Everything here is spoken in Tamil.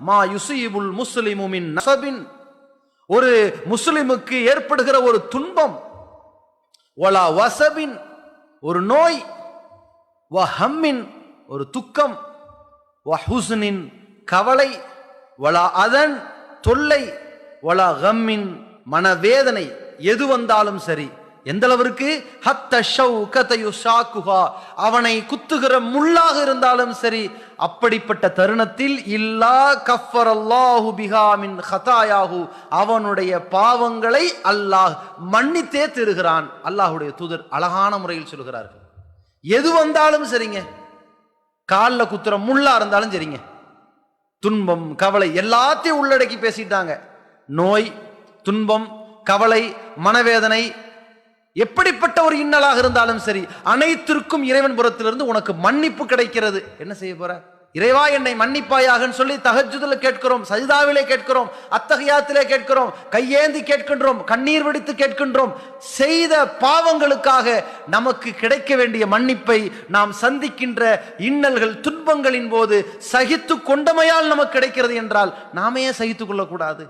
மா யுஸீபுல் முஸ்லிமு மின் நஸபின், ஒரு முஸ்லிமுக்கு ஏற்படுகிற ஒரு துன்பம், வலா வஸபின் ஒரு நோய், வஹம்மின் ஒரு துக்கம், வஹுஸ்னின் கவலை, வலா அதன் தொல்லை, வலா கம்மின் மனவேதனை, எது வந்தாலும் சரி. எந்த அளவிற்கு? ஹத்த ஷௌகத யுஷாக்குஹா, அவனை குத்துகிற முள்ளாக இருந்தாலும் சரி, அப்படிப்பட்ட தருணத்தில் இல்லா கஃபரல்லாஹு பிஹா மின் ஹதாயாஹு, அவனுடைய பாவங்களை அல்லாஹ் மன்னித்தே தருகிறான். அல்லாஹ்வுடைய தூதர் அழகான முறையில் சொல்கிறார்கள். எது வந்தாலும் சரிங்க, காலில் குத்துற முள்ளா இருந்தாலும் சரிங்க, துன்பம் கவலை எல்லாத்தையும் உள்ளடக்கி பேசிட்டாங்க. நோய், துன்பம், கவலை, மனவேதனை, எப்படிப்பட்ட ஒரு இன்னலாக இருந்தாலும் சரி, அனைத்திற்கும் இறைவன் புறத்திலிருந்து உனக்கு மன்னிப்பு கிடைக்கிறது. என்ன செய்ய போற? இறைவா என்னை மன்னிப்பாயாக சொல்லி தஹஜ்ஜுதுல கேட்கிறோம், சஜிதாவிலே கேட்கிறோம், அத்தஹியாத்திலே கேட்கிறோம், கையேந்தி கேட்கின்றோம், கண்ணீர் வடித்து கேட்கின்றோம். செய்த பாவங்களுக்காக நமக்கு கிடைக்க வேண்டிய மன்னிப்பை நாம் சந்திக்கின்ற இன்னல்கள் துன்பங்களின் போது சகித்து கொண்டமையால் நமக்கு கிடைக்கிறது என்றால் நாமே சகித்துக் கொள்ளக்கூடாது?